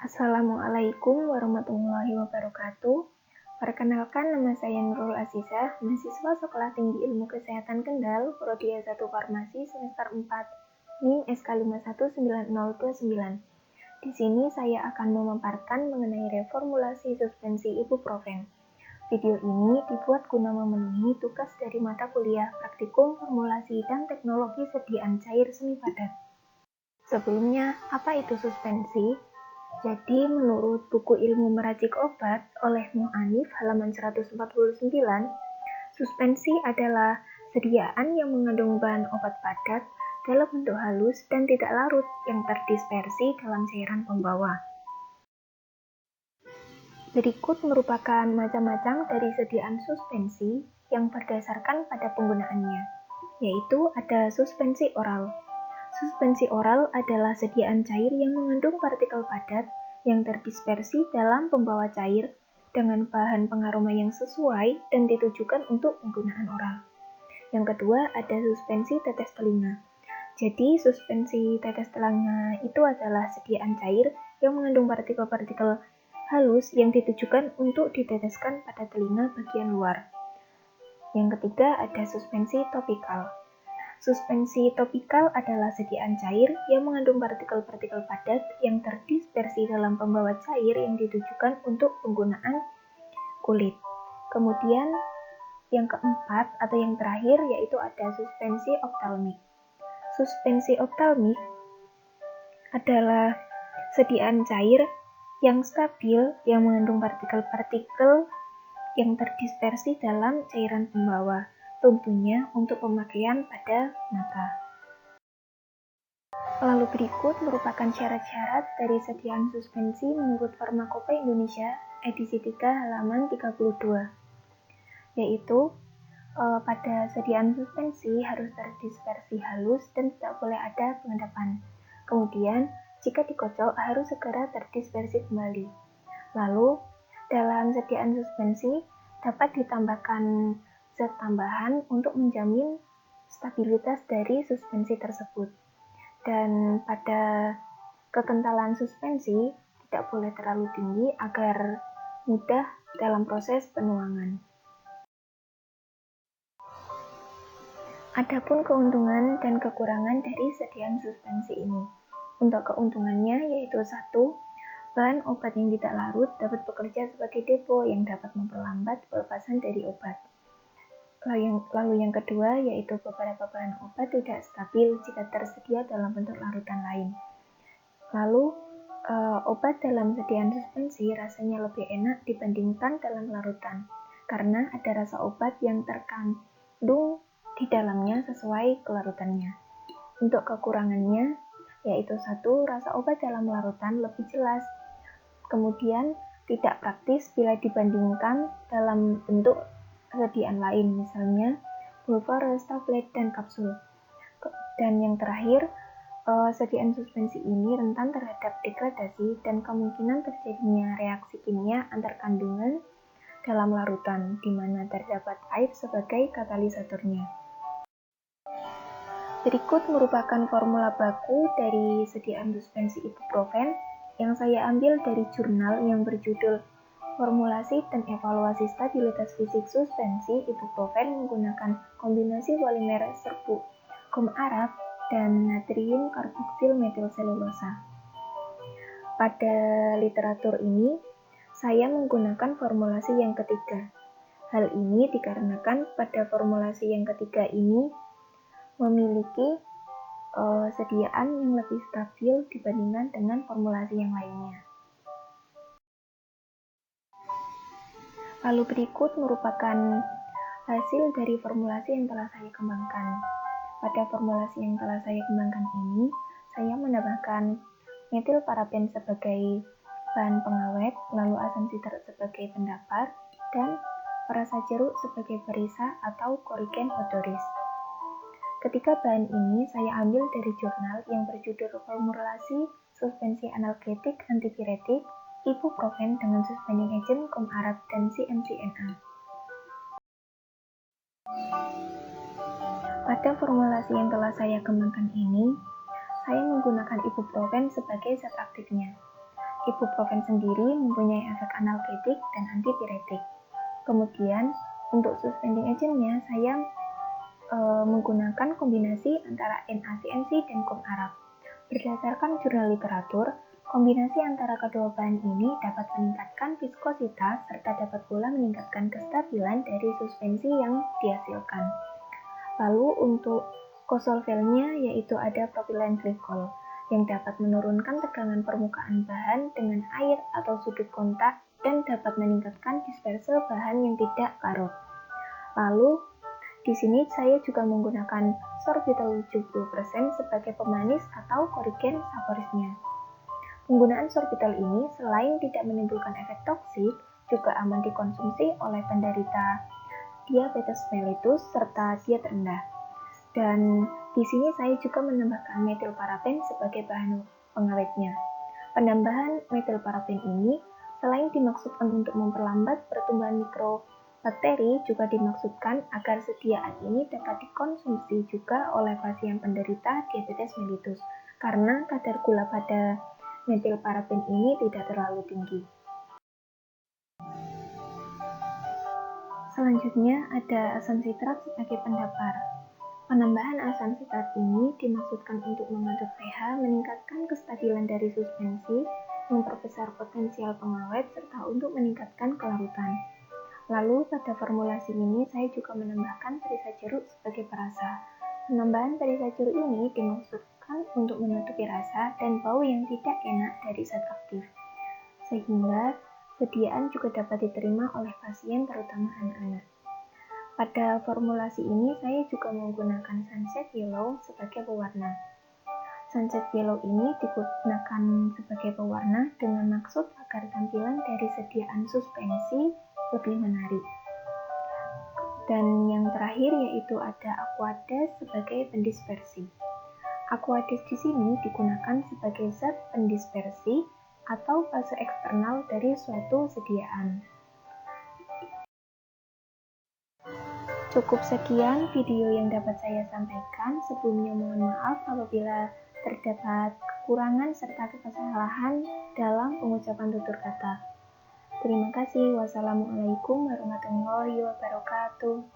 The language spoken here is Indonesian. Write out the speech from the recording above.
Assalamualaikum warahmatullahi wabarakatuh. Perkenalkan, nama saya Nurul Azizah, mahasiswa Sekolah Tinggi Ilmu Kesehatan Kendal, Prodi S1 Farmasi semester 4, NIM SK 519029. Di sini saya akan memaparkan mengenai reformulasi suspensi ibuprofen. Video ini dibuat guna memenuhi tugas dari mata kuliah Praktikum Formulasi dan Teknologi Sediaan Cair Semi Padat. Sebelumnya, apa itu suspensi? Jadi, menurut buku Ilmu Meracik Obat oleh Mu'anif halaman 149, suspensi adalah sediaan yang mengandung bahan obat padat dalam bentuk halus dan tidak larut yang terdispersi dalam cairan pembawa. Berikut merupakan macam-macam dari sediaan suspensi yang berdasarkan pada penggunaannya, yaitu ada suspensi oral. Suspensi oral adalah sediaan cair yang mengandung partikel padat yang terdispersi dalam pembawa cair dengan bahan pengaroma yang sesuai dan ditujukan untuk penggunaan oral. Yang kedua, ada suspensi tetes telinga. Jadi, suspensi tetes telinga itu adalah sediaan cair yang mengandung partikel-partikel halus yang ditujukan untuk diteteskan pada telinga bagian luar. Yang ketiga, ada suspensi topikal. Suspensi topikal adalah sediaan cair yang mengandung partikel-partikel padat yang terdispersi dalam pembawa cair yang ditujukan untuk penggunaan kulit. Kemudian yang keempat atau yang terakhir yaitu ada suspensi optalmik. Suspensi optalmik adalah sediaan cair yang stabil yang mengandung partikel-partikel yang terdispersi dalam cairan pembawa, tentunya untuk pemakaian pada mata. Lalu berikut merupakan syarat-syarat dari sediaan suspensi menurut Farmakopeia Indonesia edisi 3 halaman 32, yaitu pada sediaan suspensi harus terdispersi halus dan tidak boleh ada pengendapan. Kemudian, jika dikocok harus segera terdispersi kembali. Lalu, dalam sediaan suspensi dapat ditambahkan zat tambahan untuk menjamin stabilitas dari suspensi tersebut. Dan pada kekentalan suspensi tidak boleh terlalu tinggi agar mudah dalam proses penuangan. Adapun keuntungan dan kekurangan dari sediaan suspensi ini. Untuk keuntungannya yaitu 1. Bahan obat yang tidak larut dapat bekerja sebagai depo yang dapat memperlambat pelepasan dari obat. Lalu yang kedua yaitu beberapa bahan obat tidak stabil jika tersedia dalam bentuk larutan lain. Lalu obat dalam sediaan suspensi rasanya lebih enak dibandingkan dalam larutan karena ada rasa obat yang terkandung di dalamnya sesuai kelarutannya. Untuk kekurangannya yaitu 1. Rasa obat dalam larutan lebih jelas. Kemudian tidak praktis bila dibandingkan dalam bentuk sediaan lain, misalnya pulver, tablet, dan kapsul. Dan yang terakhir, sediaan suspensi ini rentan terhadap degradasi dan kemungkinan terjadinya reaksi kimia antar kandungan dalam larutan, di mana terdapat air sebagai katalisatornya. Berikut merupakan formula baku dari sediaan suspensi ibuprofen yang saya ambil dari jurnal yang berjudul Formulasi dan Evaluasi Stabilitas Fisik Suspensi Ibuprofen menggunakan kombinasi polimer serbuk gum Arab dan natrium karboksil metilselulosa. Pada literatur ini, saya menggunakan formulasi yang ketiga. Hal ini dikarenakan pada formulasi yang ketiga ini memiliki sediaan yang lebih stabil dibandingkan dengan formulasi yang lainnya. Lalu berikut merupakan hasil dari formulasi yang telah saya kembangkan. Pada formulasi yang telah saya kembangkan ini, saya menambahkan metilparaben sebagai bahan pengawet, lalu asam sitrat sebagai pendampar, dan perasa jeruk sebagai perisa atau korigen odoris. Ketiga bahan ini saya ambil dari jurnal yang berjudul Formulasi Suspensi Analgetik Antipiretik Ibuprofen dengan Suspending Agent gum Arab dan CMCNA. Pada formulasi yang telah saya kembangkan ini, saya menggunakan ibuprofen sebagai zat aktifnya. ibuprofen sendiri mempunyai efek analgetik dan antipiretik. Kemudian, untuk suspending agent-nya, saya menggunakan kombinasi antara NaCNC dan gum Arab. Berdasarkan jurnal literatur, kombinasi antara kedua bahan ini dapat meningkatkan viskositas serta dapat pula meningkatkan kestabilan dari suspensi yang dihasilkan. Lalu untuk kosolvelnya yaitu ada propylen glikol yang dapat menurunkan tegangan permukaan bahan dengan air atau sudut kontak dan dapat meningkatkan disperse bahan yang tidak larut. Lalu di sini saya juga menggunakan sorbitol 70% sebagai pemanis atau korigen saporisnya. Penggunaan sorbitol ini selain tidak menimbulkan efek toksik, juga aman dikonsumsi oleh penderita diabetes mellitus serta diet rendah. Dan di sini saya juga menambahkan metilparaben sebagai bahan pengawetnya. Penambahan metilparaben ini selain dimaksudkan untuk memperlambat pertumbuhan mikrobakteri, juga dimaksudkan agar sediaan ini dapat dikonsumsi juga oleh pasien penderita diabetes mellitus karena kadar gula pada metilparaben ini tidak terlalu tinggi. Selanjutnya ada asam sitrat sebagai pendapar. Penambahan asam sitrat ini dimaksudkan untuk mengatur pH, meningkatkan kestabilan dari suspensi, memperbesar potensial pengawet, serta untuk meningkatkan kelarutan. Lalu pada formulasi ini saya juga menambahkan perisa jeruk sebagai perasa. Penambahan perisa jeruk ini dimaksudkan untuk menutupi rasa dan bau yang tidak enak dari zat aktif, sehingga sediaan juga dapat diterima oleh pasien terutama anak-anak. Pada formulasi ini saya juga menggunakan Sunset Yellow sebagai pewarna. Sunset Yellow ini digunakan sebagai pewarna dengan maksud agar tampilan dari sediaan suspensi lebih menarik. Dan yang terakhir yaitu ada Aquades sebagai pendispersi. Aquades di sini digunakan sebagai zat pendispersi atau fase eksternal dari suatu sediaan. Cukup sekian video yang dapat saya sampaikan. Sebelumnya mohon maaf apabila terdapat kekurangan serta kesalahan dalam pengucapan tutur kata. Terima kasih. Wassalamualaikum warahmatullahi wabarakatuh.